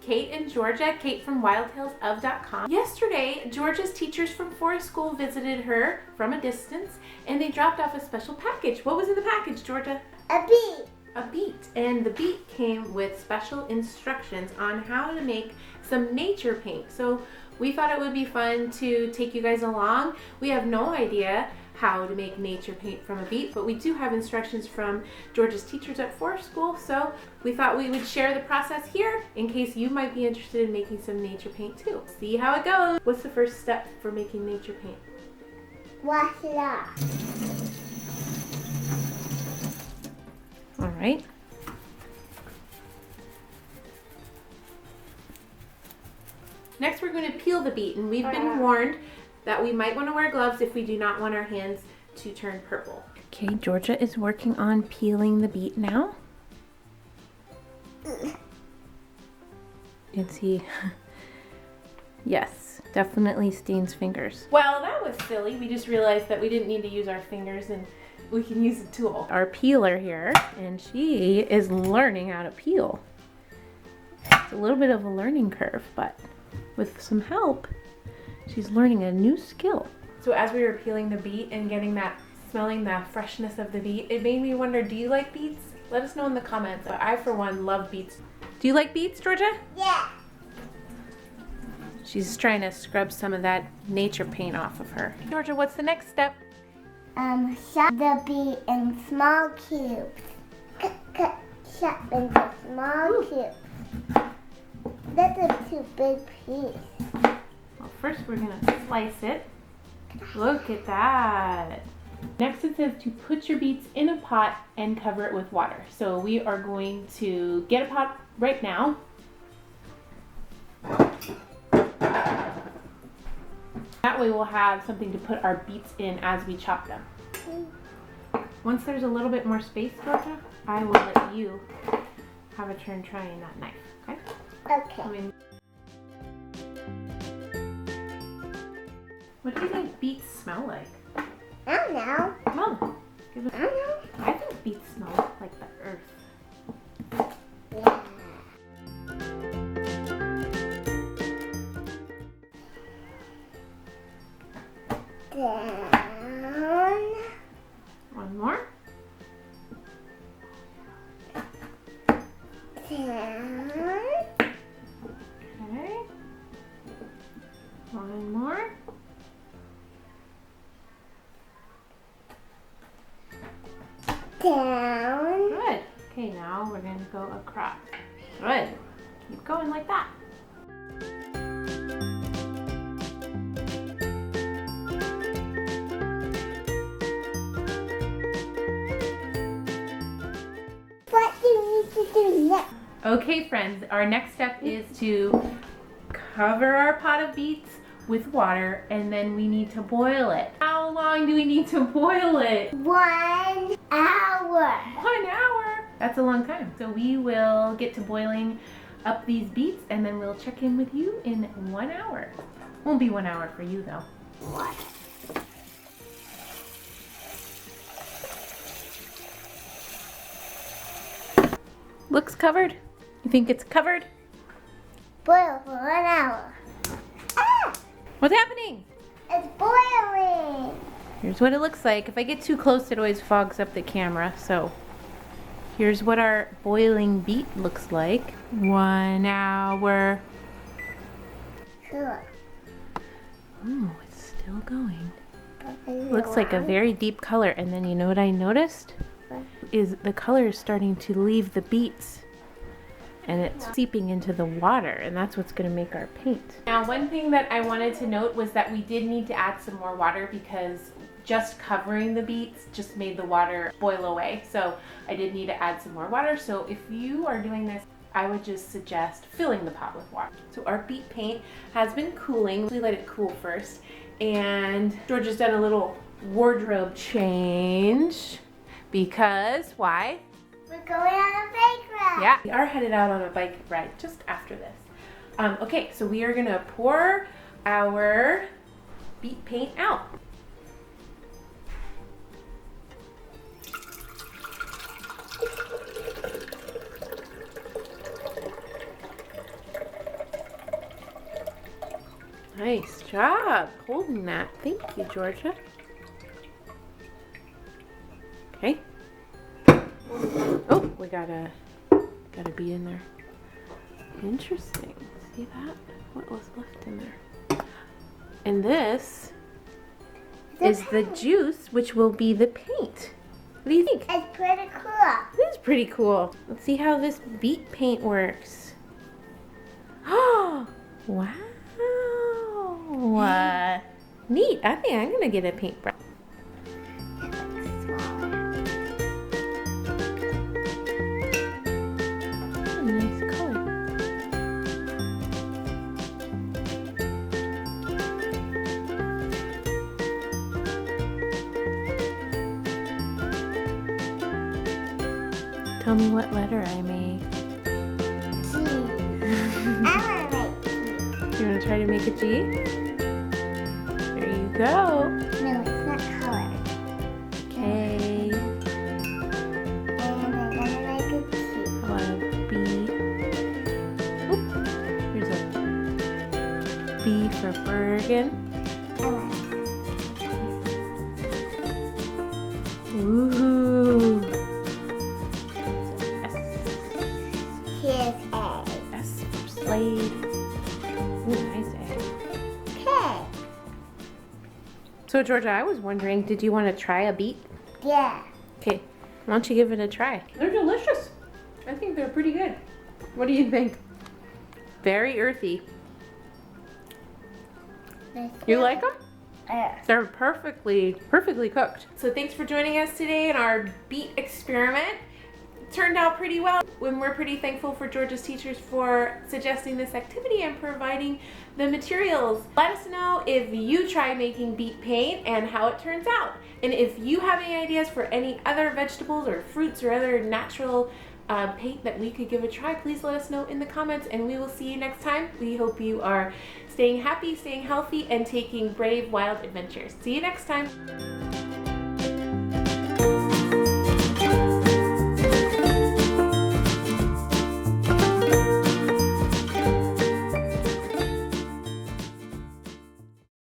Kate and Georgia. Kate from wildtalesof.com. Yesterday, Georgia's teachers from Forest School visited her from a distance, and they dropped off a special package. What was in the package, Georgia? A beet. A beet. And the beet came with special instructions on how to make some nature paint. So we thought it would be fun to take you guys along. We have no idea how to make nature paint from a beet, but we do have instructions from Georgia's teachers at Forest School, so we thought we would share the process here in case you might be interested in making some nature paint too. See how it goes. What's the first step for making nature paint? Wash it off. All right. Next, we're going to peel the beet, and we've been warned that we might want to wear gloves if we do not want our hands to turn purple. Okay, Georgia is working on peeling the beet now. You can see, yes, definitely stains fingers. Well, that was silly. We just realized that we didn't need to use our fingers and we can use a tool. Our peeler here, and she is learning how to peel. It's a little bit of a learning curve, but with some help, she's learning a new skill. So as we were peeling the beet and getting that, smelling the freshness of the beet, it made me wonder, do you like beets? Let us know in the comments. I, for one, love beets. Do you like beets, Georgia? Yeah. She's trying to scrub some of that nature paint off of her. Georgia, what's the next step? Chop the beet in small cubes. Chop into small cubes. That's a too big piece. Well, first we're gonna slice it. Look at that. Next it says to put your beets in a pot and cover it with water. So we are going to get a pot right now. That way we'll have something to put our beets in as we chop them. Once there's a little bit more space, Georgia, I will let you have a turn trying that knife, okay? Okay. What do you think beets smell like? I don't know. Mom, give it. I don't know. I think beets smell like the earth. Yeah. Down. One more. Down. Okay. One more. Down. Good. Okay, now we're going to go across. Good. Keep going like that. What do you need to do next? Okay, friends, our next step is to cover our pot of beets with water, and then we need to boil it. How long do we need to boil it? 1 hour. 1 hour. That's a long time. So we will get to boiling up these beets, and then we'll check in with you in 1 hour. Won't be 1 hour for you though. What? Looks covered. You think it's covered? Boil for 1 hour. Ah! What's happening? It's boiling. Here's what it looks like. If I get too close, it always fogs up the camera. So here's what our boiling beet looks like. 1 hour. Sure. Oh, it's still going. Looks like a very deep color. And then you know what I noticed? Is the color is starting to leave the beets. And it's seeping into the water, and that's what's going to make our paint. Now, one thing that I wanted to note was that we did need to add some more water because just covering the beets just made the water boil away. So I did need to add some more water. So if you are doing this, I would just suggest filling the pot with water. So our beet paint has been cooling. We let it cool first. And Georgia's done a little wardrobe change because why? We're going on a bike ride. Yeah, we are headed out on a bike ride just after this. Okay, so we are gonna pour our beet paint out. Nice job holding that. Thank you, Georgia. Okay. Oh, we got a bee in there. Interesting. See that? What was left in there? And this is the juice, which will be the paint. What do you think? It's pretty cool. It is pretty cool. Let's see how this beet paint works. Oh, wow. Neat. I think I'm going to get a paintbrush. Nice color. Tell me what letter I made. I want to make G. You want to try to make a G? There you go. No, it's not color. Okay. And I'm going to make a T. How about a B? Oop. Here's a B for Bergen. Ooh. Here's A. S for Slade. Ooh, nice egg. Okay. So Georgia, I was wondering, did you want to try a beet? Yeah. Okay, why don't you give it a try? They're delicious. I think they're pretty good. What do you think? Very earthy. You like them? Yeah. They're perfectly cooked. So thanks for joining us today in our beet experiment. It turned out pretty well. We're pretty thankful for Georgia's teachers for suggesting this activity and providing the materials. Let us know if you try making beet paint and how it turns out. And if you have any ideas for any other vegetables or fruits or other natural paint that we could give a try, please let us know in the comments, and we will see you next time. We hope you are staying happy, staying healthy, and taking brave, wild adventures. See you next time.